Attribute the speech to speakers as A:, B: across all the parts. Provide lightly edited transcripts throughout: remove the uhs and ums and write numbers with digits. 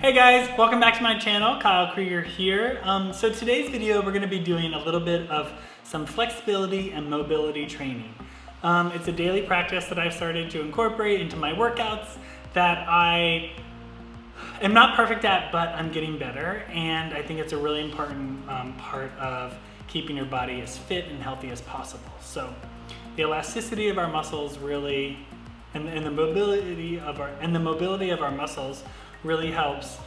A: Hey guys, welcome back to my channel. Kyle Krieger here. So today's video we're going to be doing a little bit of some flexibility and mobility training. It's a daily practice that I've started to incorporate into my workouts that I am not perfect at, but I'm getting better, and I think it's a really important part of keeping your body as fit and healthy as possible. So the elasticity of our muscles really, and the mobility of our muscles really helps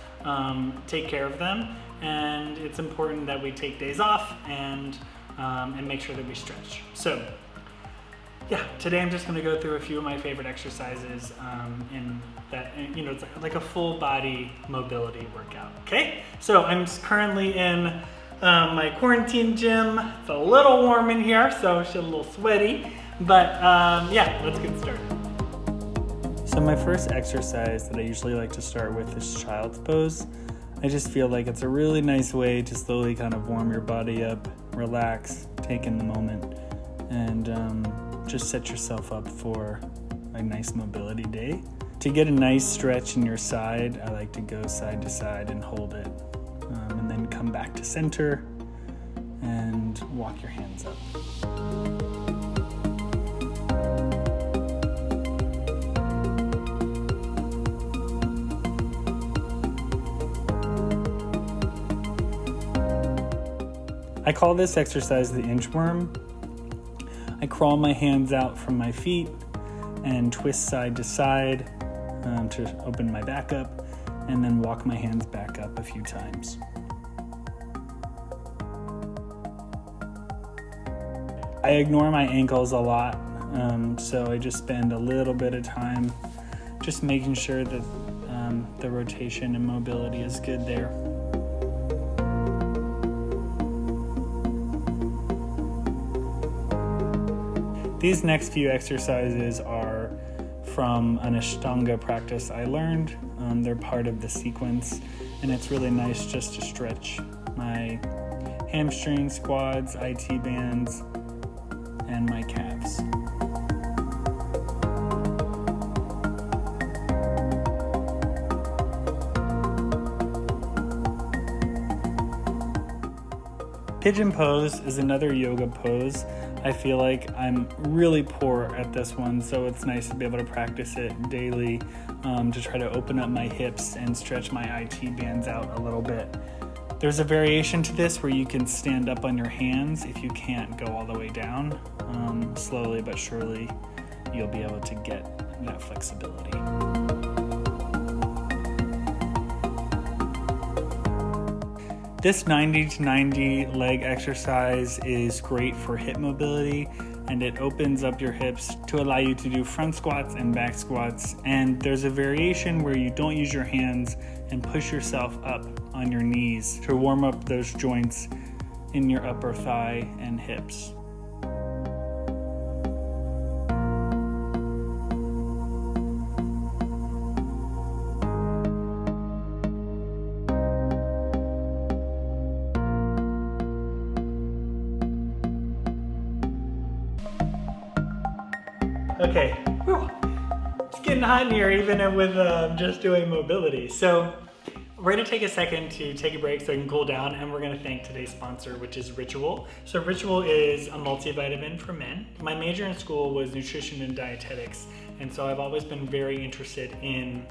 A: take care of them, and it's important that we take days off and make sure that we stretch. So yeah, today I'm just going to go through a few of my favorite exercises in that, it's like a full body mobility workout. Okay, so I'm currently in my quarantine gym. It's a little warm in here, so it's a little sweaty, but yeah, let's get started. So my first exercise that I usually like to start with is child's pose. I just feel like it's a really nice way to slowly kind of warm your body up, relax, take in the moment, and just set yourself up for a nice mobility day. To get a nice stretch in your side, I like to go side to side and hold it, and then come back to center and walk your hands up. I call this exercise the inchworm. I crawl my hands out from my feet and twist side to side to open my back up, and then walk my hands back up a few times. I ignore my ankles a lot, so I just spend a little bit of time just making sure that the rotation and mobility is good there. These next few exercises are from an Ashtanga practice I learned. They're part of the sequence, and it's really nice just to stretch my hamstrings, quads, IT bands, and my calves. Pigeon pose is another yoga pose. I feel like I'm really poor at this one, so it's nice to be able to practice it daily to try to open up my hips and stretch my IT bands out a little bit. There's a variation to this where you can stand up on your hands if you can't go all the way down. Slowly but surely, you'll be able to get that flexibility. This 90 to 90 leg exercise is great for hip mobility, and it opens up your hips to allow you to do front squats and back squats. And there's a variation where you don't use your hands and push yourself up on your knees to warm up those joints in your upper thigh and hips. Okay, whew. It's getting hot in here even with just doing mobility. So we're gonna take a second to take a break so I can cool down, and we're gonna thank today's sponsor, which is Ritual. So Ritual is a multivitamin for men. My major in school was nutrition and dietetics, and so I've always been very interested in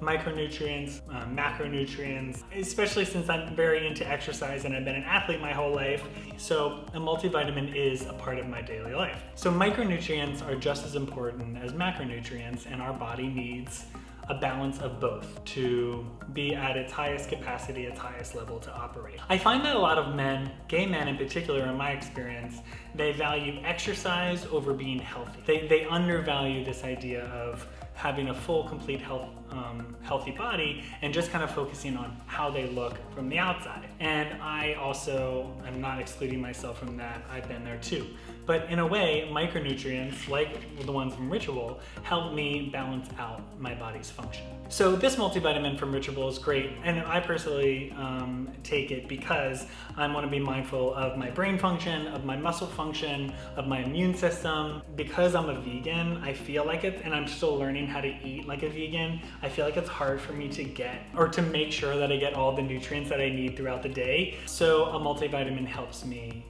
A: micronutrients, macronutrients, especially since I'm very into exercise and I've been an athlete my whole life. So a multivitamin is a part of my daily life. So micronutrients are just as important as macronutrients, and our body needs a balance of both to be at its highest capacity, its highest level to operate. I find that a lot of men, gay men in particular in my experience, they value exercise over being healthy. They undervalue this idea of having a full, complete healthy body and just kind of focusing on how they look from the outside. And I also am not excluding myself from that. I've been there too. but in a way, micronutrients, like the ones from Ritual, help me balance out my body's function. So this multivitamin from Ritual is great, and I personally take it because I want to be mindful of my brain function, of my muscle function, of my immune system. Because I'm a vegan, I feel like it, and I'm still learning how to eat like a vegan, I feel like it's hard for me to get, or to make sure that I get all the nutrients that I need throughout the day. So a multivitamin helps me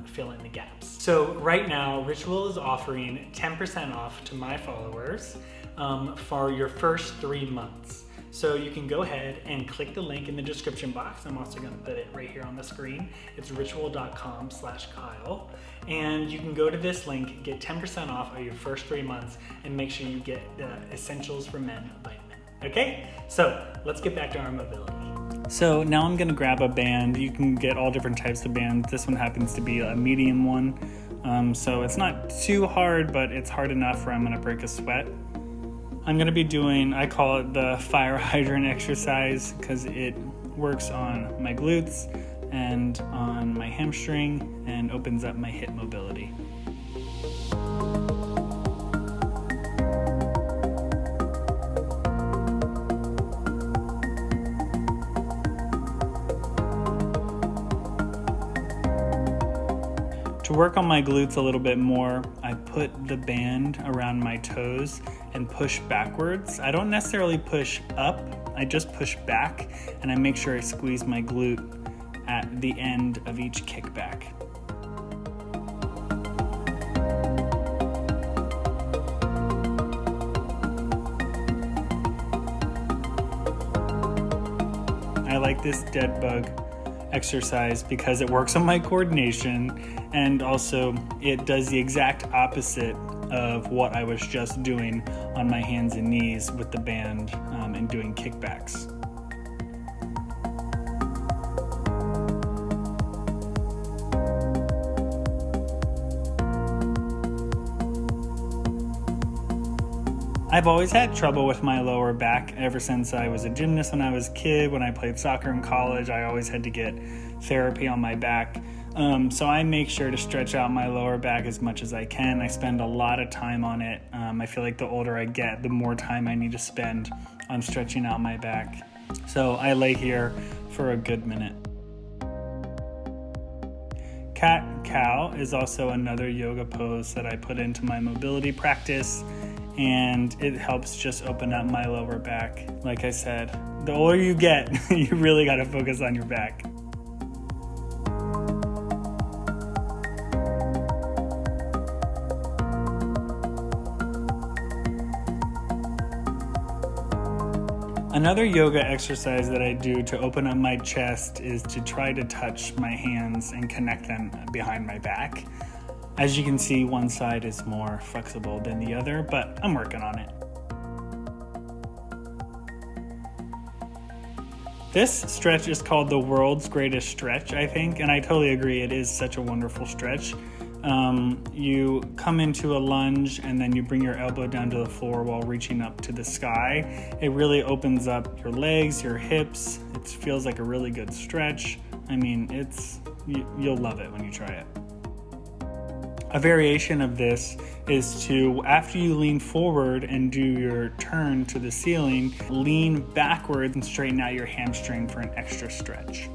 A: fill in the gaps. So right now, Ritual is offering 10% off to my followers for your first 3 months. So you can go ahead and click the link in the description box. I'm also gonna put it right here on the screen. It's ritual.com/Kyle. And you can go to this link, get 10% off of your first 3 months, and make sure you get the Essentials for Men vitamin. Okay, so let's get back to our mobility. So now I'm gonna grab a band. You can get all different types of bands. This one happens to be a medium one. So it's not too hard, but it's hard enough where I'm gonna break a sweat. I'm gonna be doing, I call it the fire hydrant exercise because it works on my glutes and on my hamstring and opens up my hip mobility. To work on my glutes a little bit more, I put the band around my toes and push backwards. I don't necessarily push up, I just push back, and I make sure I squeeze my glute at the end of each kickback. I like this dead bug exercise because it works on my coordination, and also it does the exact opposite of what I was just doing on my hands and knees with the band and doing kickbacks. I've always had trouble with my lower back ever since I was a gymnast when I was a kid. When I played soccer in college, I always had to get therapy on my back. So I make sure to stretch out my lower back as much as I can. I spend a lot of time on it. I feel like the older I get, the more time I need to spend on stretching out my back. So I lay here for a good minute. Cat-cow is also another yoga pose that I put into my mobility practice, and it helps just open up my lower back. Like I said, the older you get, you really got to focus on your back. Another yoga exercise that I do to open up my chest is to try to touch my hands and connect them behind my back. As you can see, one side is more flexible than the other, but I'm working on it. This stretch is called the world's greatest stretch, I think, and I totally agree. It is such a wonderful stretch. You come into a lunge and then you bring your elbow down to the floor while reaching up to the sky. It really opens up your legs, your hips. It feels like a really good stretch. I mean, you'll love it when you try it. A variation of this is to, after you lean forward and do your turn to the ceiling, lean backwards and straighten out your hamstring for an extra stretch.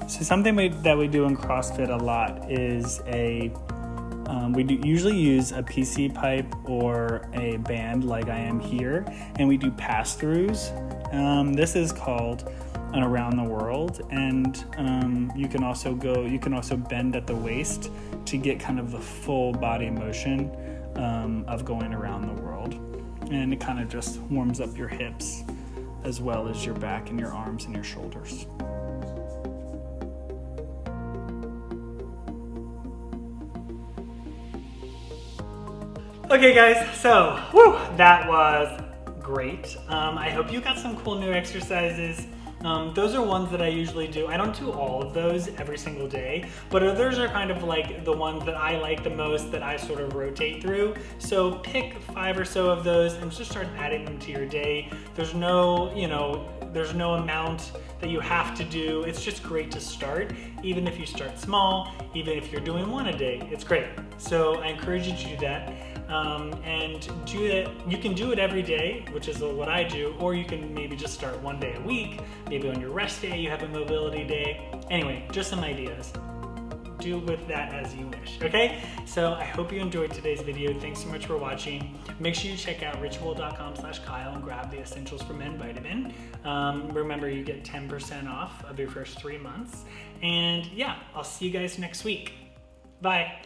A: So something that we do in CrossFit a lot is we usually use a PC pipe or a band like I am here, and we do pass-throughs. This is called an around the world, and you can also bend at the waist to get kind of the full body motion of going around the world. And it kind of just warms up your hips as well as your back and your arms and your shoulders. Okay guys, so that was great. I hope you got some cool new exercises. Those are ones that I usually do. I don't do all of those every single day, but others are kind of like the ones that I like the most that I sort of rotate through. So pick 5 or so of those and just start adding them to your day. There's no, there's no amount that you have to do. It's just great to start, even if you start small, even if you're doing 1 a day, it's great. So I encourage you to do that. And do it. You can do it every day, which is what I do, or you can maybe just start 1 day a week. Maybe on your rest day, you have a mobility day. Anyway, just some ideas. Do with that as you wish, okay? So I hope you enjoyed today's video. Thanks so much for watching. Make sure you check out ritual.com/Kyle and grab the Essentials for Men vitamin. Remember, you get 10% off of your first 3 months. And yeah, I'll see you guys next week. Bye.